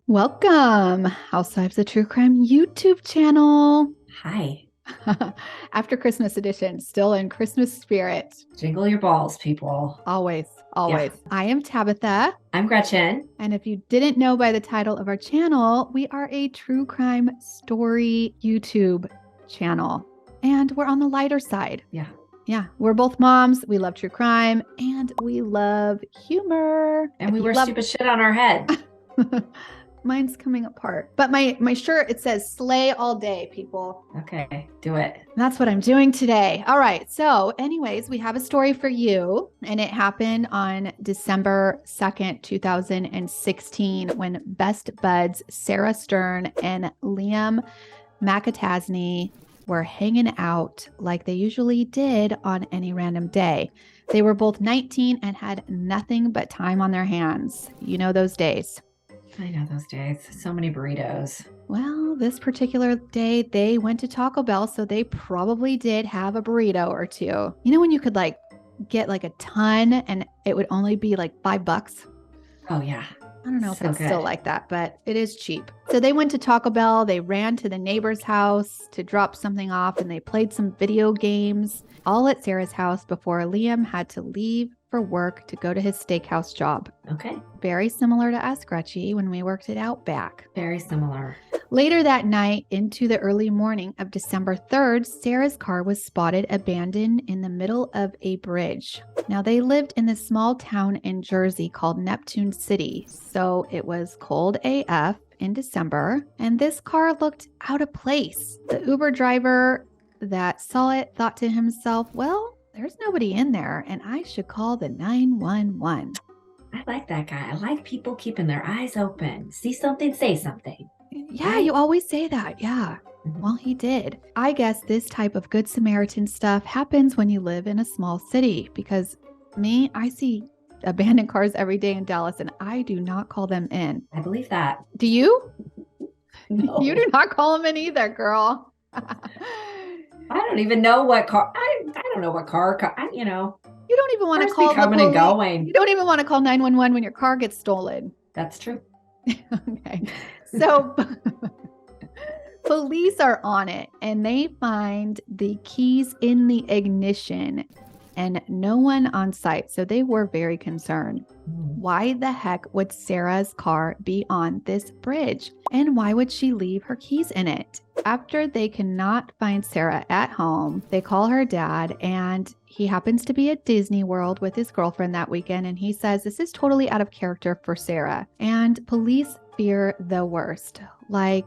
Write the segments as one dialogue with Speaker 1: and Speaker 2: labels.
Speaker 1: Welcome, Housewives of True Crime YouTube channel.
Speaker 2: Hi.
Speaker 1: After Christmas edition, still in Christmas spirit.
Speaker 2: Jingle your balls, people.
Speaker 1: Always,
Speaker 2: Yeah.
Speaker 1: always. I am Tabitha.
Speaker 2: I'm Gretchen.
Speaker 1: And if you didn't know by the title of our channel, we are a true crime story YouTube channel. And we're on the lighter side.
Speaker 2: Yeah.
Speaker 1: Yeah, we're both moms. We love true crime and we love humor.
Speaker 2: And we wear stupid shit on our head.
Speaker 1: Mine's coming apart. But my shirt, it says slay all day, people.
Speaker 2: Okay, do it.
Speaker 1: That's what I'm doing today. All right. So anyways, we have a story for you. And it happened on December 2nd, 2016, when best buds Sarah Stern and Liam McAtasney were hanging out like they usually did on any random day. They were both 19 and had nothing but time on their hands. You know those days.
Speaker 2: I know those days. So many burritos.
Speaker 1: Well, this particular day, they went to Taco Bell, so they probably did have a burrito or two. You know when you could get a ton and it would only be like $5?
Speaker 2: Oh, yeah.
Speaker 1: I don't know if it's
Speaker 2: good.
Speaker 1: still like that, but it is cheap. So they went to Taco Bell. They ran to the neighbor's house to drop something off, and they played some video games all at Sarah's house before Liam had to leave for work to go to his steakhouse job.
Speaker 2: Okay.
Speaker 1: Very similar to us, Gretchy, when we worked it out back.
Speaker 2: Very similar.
Speaker 1: Later that night, into the early morning of December 3rd, Sarah's car was spotted abandoned in the middle of a bridge. Now, they lived in this small town in Jersey called Neptune City, so it was cold AF in December, and this car looked out of place. The Uber driver that saw it thought to himself, well, there's nobody in there, and I should call the 911.
Speaker 2: I like that guy. I like people keeping their eyes open. See something, say something.
Speaker 1: Yeah, you always say that. Yeah. Well, he did. I guess this type of Good Samaritan stuff happens when you live in a small city because I see abandoned cars every day in Dallas and I do not call them in.
Speaker 2: I believe that.
Speaker 1: Do you?
Speaker 2: No.
Speaker 1: You do not call them in either, girl.
Speaker 2: I don't even know what car. I don't know what car.
Speaker 1: You don't even want to call the
Speaker 2: coming
Speaker 1: police.
Speaker 2: and going.
Speaker 1: You don't even want to call 911 when your car gets stolen.
Speaker 2: That's true.
Speaker 1: Okay. So police are on it and they find the keys in the ignition and no one on site. So they were very concerned. Why the heck would Sarah's car be on this bridge? And why would she leave her keys in it? After they cannot find Sarah at home, they call her dad, and he happens to be at Disney World with his girlfriend that weekend. And he says this is totally out of character for Sarah. And police fear the worst. Like,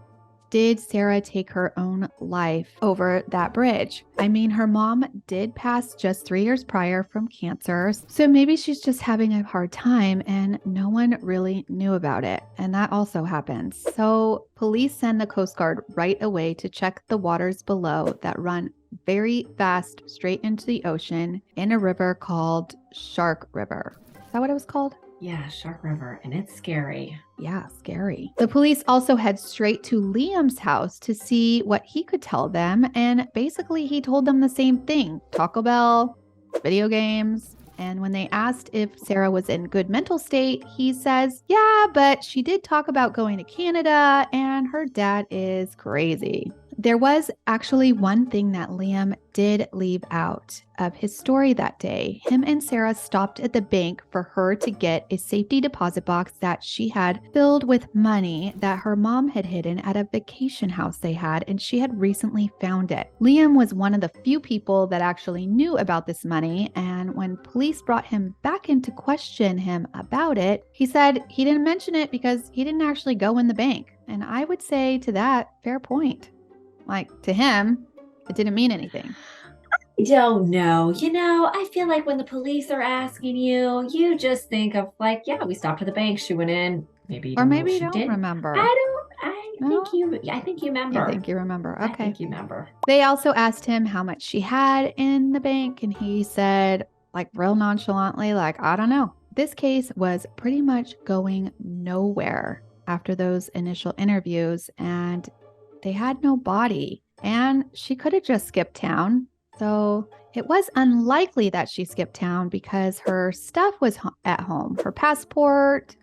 Speaker 1: did Sarah take her own life over that bridge? I mean, her mom did pass just 3 years prior from cancer. So maybe she's just having a hard time and no one really knew about it. And that also happens. So police send the Coast Guard right away to check the waters below that run very fast straight into the ocean in a river called Shark River. Is that what it was called?
Speaker 2: Yeah, Shark River, and it's scary.
Speaker 1: Yeah, scary. The police also head straight to Liam's house to see what he could tell them. And basically, he told them the same thing. Taco Bell, video games. And when they asked if Sarah was in good mental state, he says, yeah, but she did talk about going to Canada and her dad is crazy. There was actually one thing that Liam did leave out of his story that day. Him and Sarah stopped at the bank for her to get a safety deposit box that she had filled with money that her mom had hidden at a vacation house they had, and she had recently found it. Liam was one of the few people that actually knew about this money, and when police brought him back in to question him about it, he said he didn't mention it because he didn't actually go in the bank. And I would say to that, fair point. Like, to him, it didn't mean anything.
Speaker 2: I don't know. I feel like when the police are asking you, you just think of yeah, we stopped at the bank. She went in. Maybe you
Speaker 1: or maybe you
Speaker 2: don't
Speaker 1: remember.
Speaker 2: I think you remember.
Speaker 1: I think you remember. Okay.
Speaker 2: I think you remember.
Speaker 1: They also asked him how much she had in the bank, and he said, real nonchalantly, I don't know. This case was pretty much going nowhere after those initial interviews, and they had no body, and she could have just skipped town. So it was unlikely that she skipped town because her stuff was at home. Her passport,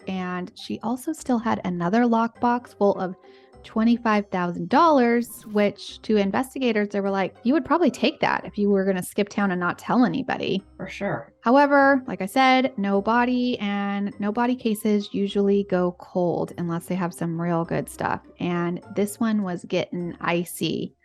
Speaker 1: and she also still had another lockbox full of $25,000, which to investigators, they were like, you would probably take that if you were going to skip town and not tell anybody.
Speaker 2: For sure.
Speaker 1: However, like I said, no body, and no body cases usually go cold unless they have some real good stuff. And this one was getting icy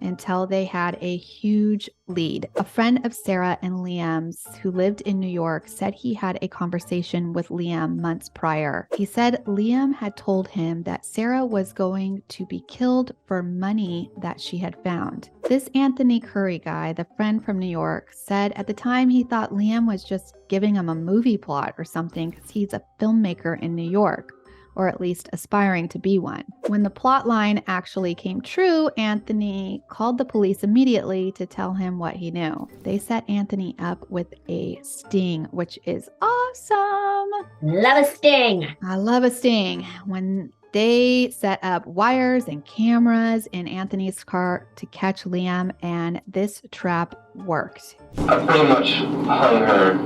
Speaker 1: until they had a huge lead. A friend of Sarah and Liam's who lived in New York said he had a conversation with Liam months prior. He said Liam had told him that Sarah was going to be killed for money that she had found. This Anthony Curry guy, the friend from New York, said at the time he thought Liam was just giving him a movie plot or something because he's a filmmaker in New York, or at least aspiring to be one. When the plot line actually came true, Anthony called the police immediately to tell him what he knew. They set Anthony up with a sting, which is awesome.
Speaker 2: Love a sting.
Speaker 1: I love a sting. When they set up wires and cameras in Anthony's car to catch Liam, and this trap worked.
Speaker 3: I pretty much hung her,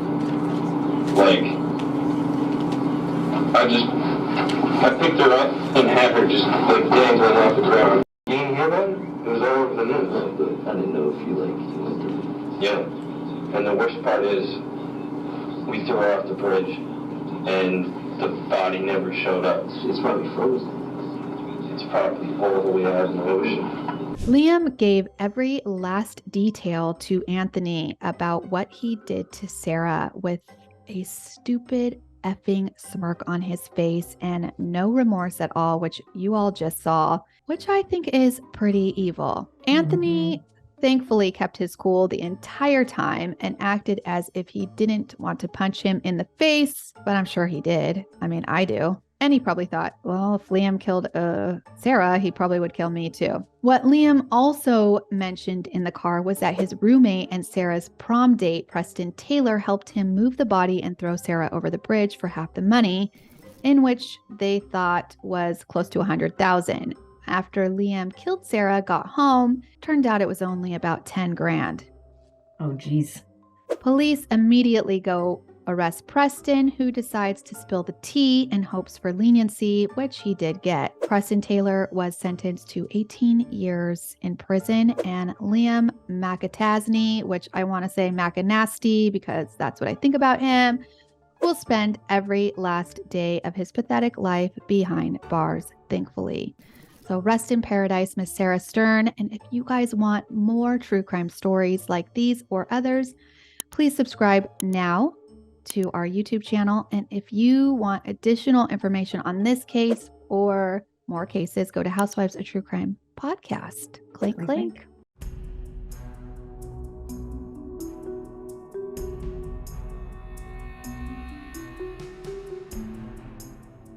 Speaker 3: I picked her up and had her just dangling off the ground. You didn't hear that? It was all over the news.
Speaker 4: I didn't know if you went through.
Speaker 3: Yeah. And the worst part is, we threw her off the bridge, and the body never showed up.
Speaker 4: It's probably frozen.
Speaker 3: It's probably all the way out in the ocean.
Speaker 1: Liam gave every last detail to Anthony about what he did to Sarah with a stupid effing smirk on his face and no remorse at all, which you all just saw, which I think is pretty evil. Anthony thankfully kept his cool the entire time and acted as if he didn't want to punch him in the face, but I'm sure he did. I mean, I do. And he probably thought, well, if Liam killed Sarah, he probably would kill me too. What Liam also mentioned in the car was that his roommate and Sarah's prom date, Preston Taylor, helped him move the body and throw Sarah over the bridge for half the money, in which they thought was close to $100,000. After Liam killed Sarah, got home, turned out it was only about 10 grand.
Speaker 2: Oh, geez.
Speaker 1: Police immediately go arrest Preston, who decides to spill the tea and hopes for leniency, which he did get. Preston Taylor was sentenced to 18 years in prison, and Liam McAtasney, which I want to say Macanasty because that's what I think about him, will spend every last day of his pathetic life behind bars, thankfully. So rest in paradise, Miss Sarah Stern. And if you guys want more true crime stories like these or others, please subscribe now to our YouTube channel. And if you want additional information on this case or more cases, go to Housewives of True Crime podcast. Clink, clink.